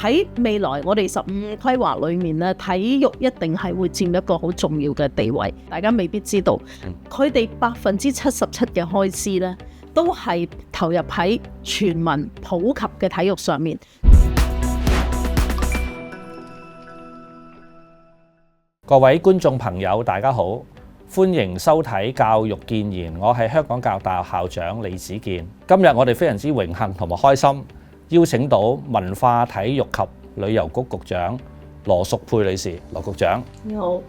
喺未來我哋15規劃裏面咧，體育一定係會佔一個好重要嘅地位。大家未必知道，佢哋77%嘅開支咧，都係投入喺全民普及嘅體育上面。各位觀眾朋友，大家好，歡迎收睇教育建言，我係香港教育大學校長李子健。今日我哋非常之榮幸同埋開心，邀請到文化體育及旅遊局局長羅淑佩女士。羅局長，你好。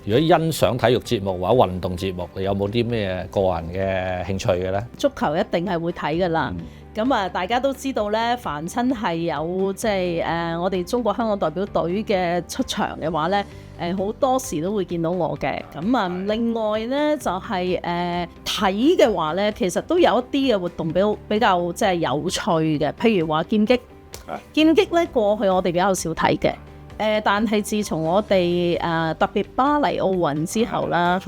如果欣賞體育節目或者運動節目，你有冇啲咩個人嘅興趣嘅呢？足球一定係會睇㗎啦。咁大家都知道咧，凡親係有我哋中國香港代表隊嘅出場嘅話咧，好多時都會見到我嘅。咁另外咧就係睇嘅話咧，其實都有一啲嘅活動比較有趣嘅，譬如話劍擊。劍擊咧過去我哋比較少睇嘅。但係自從我哋特別巴黎奧運之後啦，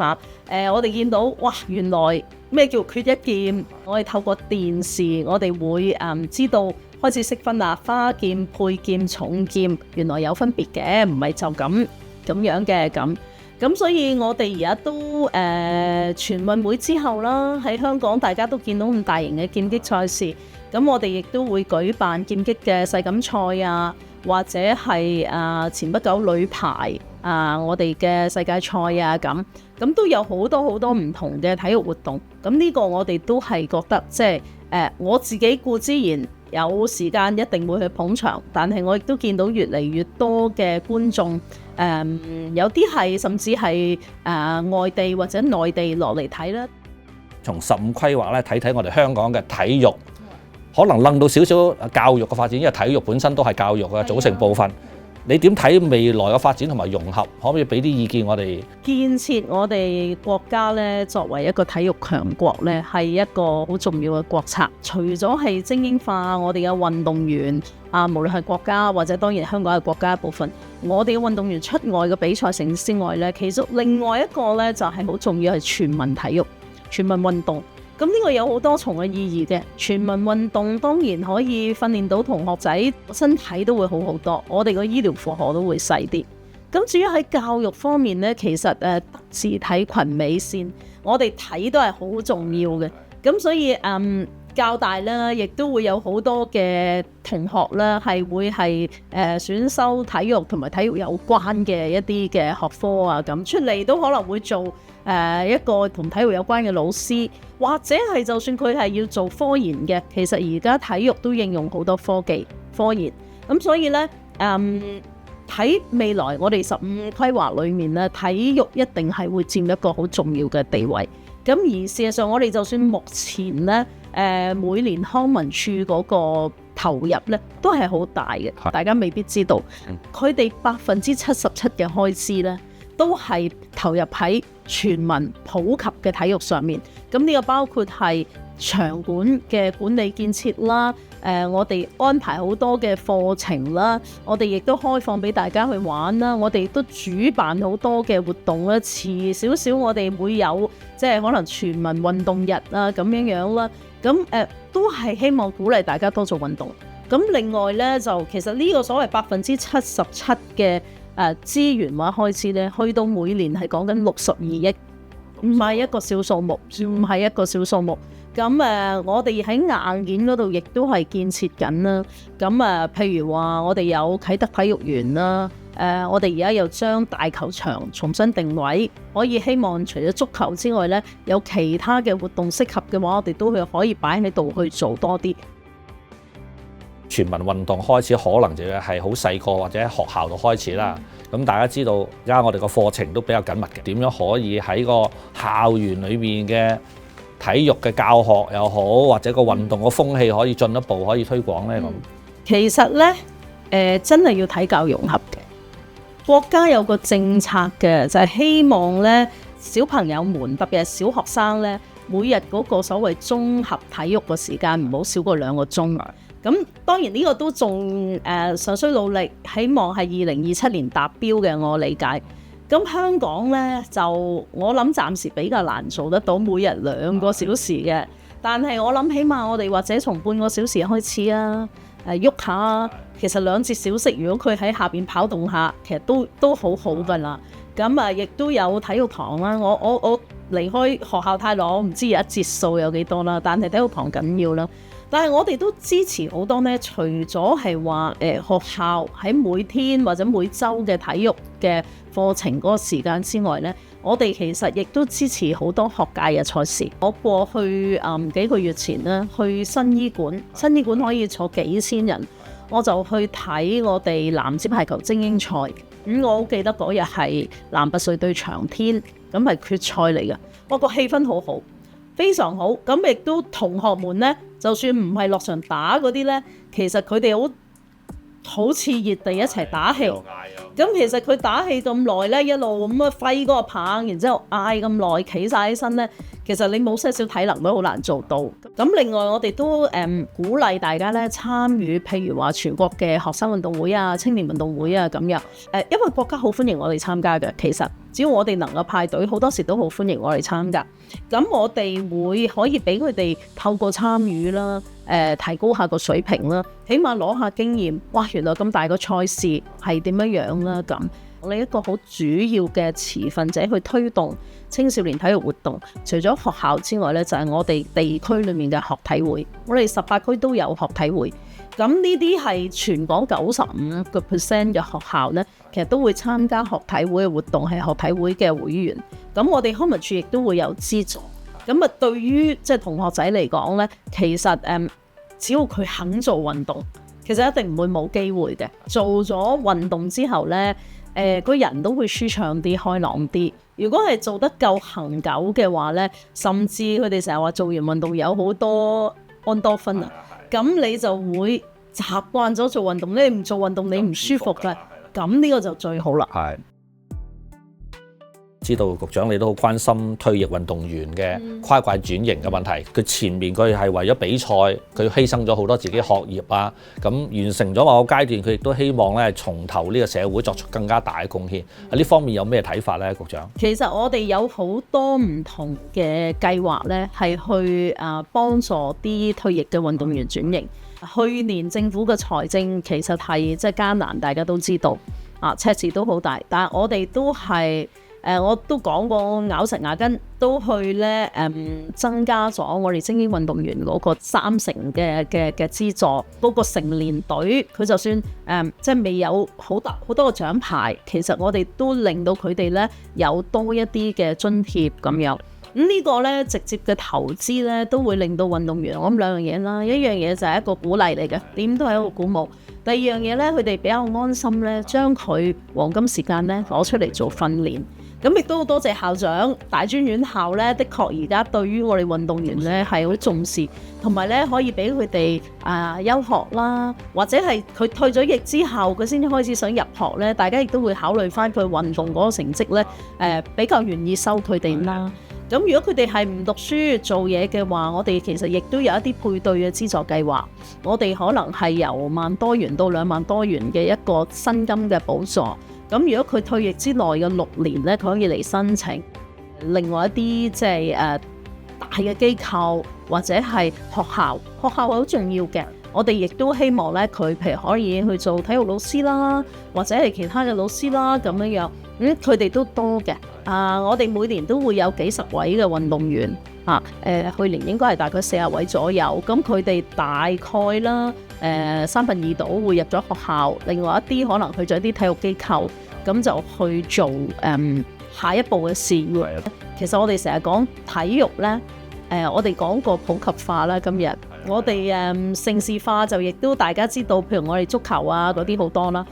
我哋見到哇，原來咩叫缺一劍？我哋透過電視，我哋會知道開始識分啦，花劍、配劍、重劍，原來有分別嘅，唔係就咁樣嘅咁。所以我哋而家都全運會之後啦，喺香港大家都見到咁大型嘅劍擊賽事，咁我哋亦都會舉辦劍擊嘅世錦賽啊。或者係前不久女排我哋嘅世界賽啊，咁都有好多唔同嘅體育活動。咁呢個我哋都係覺得我自己固之然有時間一定會去捧場，但係我亦都見到越嚟越多嘅觀眾有啲係甚至係外地或者內地落嚟睇啦。從15規劃咧睇我哋香港嘅體育。可能諗到少少教育嘅發展，因為體育本身都係教育嘅組成部分。你點睇未來嘅發展同埋融合？可唔可以俾啲意見我哋？建設我哋國家咧，作為一個體育強國咧，係一個好重要嘅國策。除咗係精英化我哋嘅運動員無論係國家或者當然香港係國家一部分，我哋嘅運動員出外嘅比賽成績之外咧，其實另外一個咧就係好重要係全民體育、全民運動。咁呢個有好多重嘅意義嘅，全民運動當然可以訓練到同學仔身體都會好好多，我哋個醫療負荷都會細啲。咁至於喺教育方面呢，其實德智體群美善，我哋睇都係好重要嘅。咁所以教大啦，亦都會有好多嘅同學啦，係會係選修體育同埋體育有關嘅一啲嘅學科啊，咁出嚟都可能會做一個同體育有關嘅老師，或者係就算佢係要做科研嘅，其實而家體育都應用好多科研。咁所以呢，喺未來我哋15規劃裏面呢，體育一定係會佔一個好重要嘅地位。咁而事實上，我哋就算目前呢，每年康文署嗰個投入呢都係好大嘅，大家未必知道，佢哋77%嘅開支呢都係投入喺全民普及嘅體育上面。咁呢個包括係場館嘅管理建設啦，我哋安排好多嘅課程啦，我哋亦都開放俾大家去玩啦，我哋亦都主辦好多嘅活動啦，遲少少我哋會有可能全民運動日啊咁樣啦，咁都係希望鼓勵大家多做運動。咁另外呢，就其實呢個所謂77%嘅資源或開支呢，去到每年係講緊62億，唔係一個小數目，唔係一個小數目。咁我哋喺硬件嗰度亦都係建設緊啦。咁譬如話我哋有啟德體育園啦，我哋而家又將大球場重新定位，可以希望除咗足球之外呢，有其他嘅活動適合嘅話，我哋都可以擺喺度去做多啲。全民運動開始可能就係好細個或者喺學校度開始啦。咁大家知道而家我哋個課程都比較緊密嘅，點樣可以喺個校園裏面嘅體育嘅教學又好，或者個運動個風氣可以進一步可以推廣呢？咁其實呢，真係要睇教育融合嘅。國家有個政策嘅，就係希望呢小朋友們，特別係小學生呢，每日嗰個所謂綜合體育嘅時間唔好少過2個鐘。咁當然呢個都仲尚需努力，希望係2027年達標嘅，我理解。咁香港呢，就我諗暫時比較難做得到每日2個小時嘅，但係我諗起碼我哋或者從半個小時開始啊，喐下，其實兩節小息，如果佢喺下邊跑動下，其實都好好㗎啦。咁亦都有體育堂啦。我離開學校太耐，我唔知有一節數有幾多啦。但係體育堂緊要啦。但係我哋都支持好多呢，除咗係話學校喺每天或者每週嘅體育嘅課程嗰個時間之外呢，我哋其實亦都支持好多學界嘅賽事。我過去幾個月前呢，去新醫館可以坐幾千人，我就去睇我哋男子排球精英賽。我好記得嗰日係南拔萃對長天，咁係決賽嚟嘅。我個氣氛好好，非常好。咁亦都同學們呢，就算唔係落場打嗰啲呢，其實佢哋好熾熱地一齊打氣。咁其實佢打氣咁耐呢，一路咁啊揮嗰個棒，然之後嗌咁耐，企晒起身呢，其實你冇些少體能都好難做到。咁另外我哋都鼓勵大家呢參與，譬如話全國嘅學生運動會啊、青年運動會啊咁樣。因為國家好歡迎我哋參加嘅，其實只要我哋能夠派隊，好多時都好歡迎我哋參加。咁我哋會可以俾佢哋透過參與啦，提高下個水平啦，起碼攞下經驗。哇，原來咁大個賽事係點樣啦咁。我哋一個好主要嘅持份者去推動青少年體育活動，除咗學校之外呢，就係我哋地區裏面嘅學體會。我哋18區都有學體會。咁呢啲係全港95% 嘅學校呢，其實都會參加學體會嘅活動，係學體會嘅會員。咁我哋康文署亦都會有資助。咁對於同學仔嚟講呢，其實只要佢肯做運動，其實一定唔會冇機會嘅。做咗運動之後呢，個人都會舒暢啲、開朗啲。如果係做得夠恆久嘅話呢，甚至佢哋成日話做完運動有好多安多酚啊，咁你就會習慣咗做運動。你唔做運動你唔舒服㗎，咁呢個就最好啦。係。知道局長你都好關心退役運動員嘅跨界轉型嘅問題。佢前面佢係為咗比賽，佢犧牲咗好多自己學業啊，咁完成咗某個階段，佢亦都希望咧從頭呢個社會作出更加大嘅貢獻。呢方面有咩睇法呢？局長？其實我哋有好多唔同嘅計劃咧，係去幫助啲退役嘅運動員轉型。去年政府嘅財政其實係艱難，大家都知道赤字都好大，但係我哋都係。我都講過咬實牙根都去咧增加咗我哋精英運動員嗰個30%嘅資助。嗰個成年隊佢就算未有好多個獎牌，其實我哋都令到佢哋咧有多一啲嘅津貼咁樣。呢個咧直接嘅投資咧都會令到運動員，我諗兩樣嘢啦，一樣嘢就係一個鼓勵嚟嘅，點都係一個鼓舞。第二樣嘢咧，佢哋比較安心咧，將佢黃金時間咧攞出嚟做訓練。咁亦都好多謝校長，大專院校咧，的確而家對於我哋運動員咧係好重視，同埋咧可以俾佢哋休學啦，或者係佢退咗役之後，佢先開始想入學咧，大家亦都會考慮翻佢運動嗰個成績咧，比較願意收佢哋啦。咁如果佢哋係唔讀書做嘢嘅話，我哋其實亦都有一啲配對嘅資助計劃，我哋可能係由1萬多元到2萬多元嘅一個薪金嘅補助。咁如果佢退役之內嘅6年咧，佢可以嚟申請。另外一啲大嘅機構或者係學校係好重要嘅。我哋亦都希望咧，佢譬如可以去做體育老師啦，或者係其他嘅老師啦咁樣。佢哋都多嘅。我哋每年都會有幾十位嘅運動員。去年應該係大概40位左右。咁佢哋大概啦，2/3度會入咗學校，另外一啲可能去咗啲體育機構，咁就去做下一步嘅事業。其實我哋成日講體育呢，我哋講過普及化啦。今日我哋盛事化就亦都大家知道，譬如我哋足球啊嗰啲好多啦。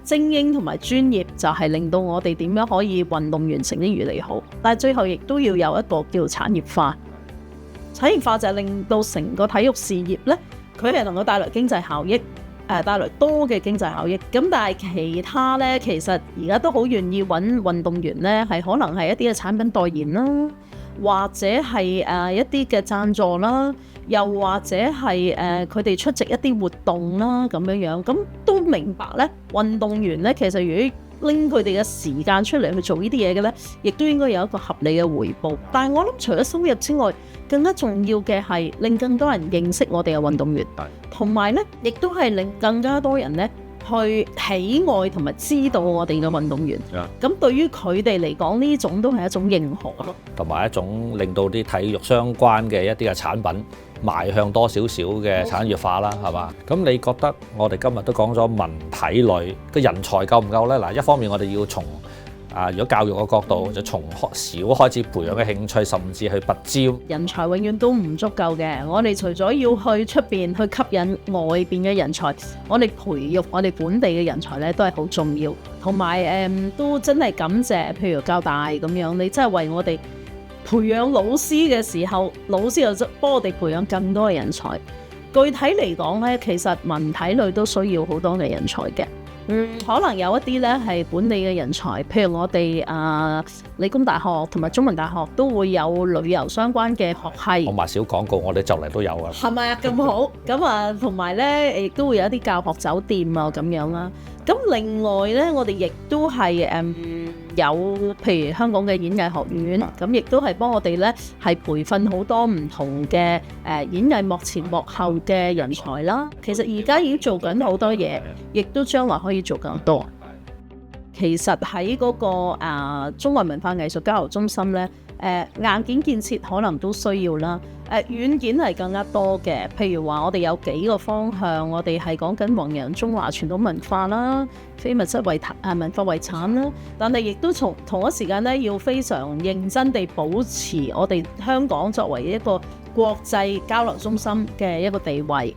精英同埋專業就係令到我哋點樣可以運動員成績越嚟越好，但係最後亦都要有一個叫產業化。產業化就係令到成個體育事業呢，佢係能夠帶來經濟效益，帶來多嘅經濟效益。咁但係其他呢，其實而家都好願意揾運動員呢，係可能係一啲嘅產品代言啦，或者係一啲嘅贊助啦。又或者係佢哋出席一啲活動啦咁樣，咁都明白咧。運動員咧，其實如果拎佢哋嘅時間出嚟去做呢啲嘢嘅咧，亦都應該有一個合理嘅回報。但係我諗除咗收入之外，更加重要嘅係令更多人認識我哋嘅運動員，同埋咧亦都係令更加多人咧去喜愛同埋知道我哋嘅運動員。咁對於佢哋嚟講，呢種都係一種認可咯，同埋一種令到啲體育相關嘅一啲嘅產品邁向多少少嘅產業化啦，係嘛？咁你覺得我哋今日都講咗文體類嘅人才夠唔夠呢？嗱，一方面我哋要從如果教育嘅角度，就從小開始培養嘅興趣，甚至去拔尖。人才永遠都唔足夠嘅。我哋除咗要去出邊去吸引外邊嘅人才，我哋培育我哋本地嘅人才咧都係好重要。同埋都真係感謝，譬如教大咁樣，你真係為我哋培養老師嘅時候，老師又幫我哋培養更多嘅人才。具體嚟講咧，其實文體類都需要好多嘅人才嘅。可能有一啲咧係本地嘅人才，譬如我哋理工大學同埋中文大學都會有旅遊相關嘅學系。我賣小廣告，我哋就嚟都有啊。係咪啊？咁好，咁同埋咧亦都會有一啲教學酒店啊咁樣啦。咁另外咧，我哋亦都係有譬如香港嘅演藝學院，咁亦都係幫我哋咧係培訓好多唔同嘅演藝幕前幕後嘅人才啦。其實而家已經做緊好多嘢，亦都將來可以做更多。其實喺嗰個中華文化藝術交流中心咧，硬件建設可能都需要啦。軟件係更加多嘅，譬如話我哋有幾個方向，我哋係講緊弘揚中華傳統文化啦、非物質文化遺產啦，但係亦都同一時間咧，要非常認真地保持我哋香港作為一個國際交流中心嘅一個地位。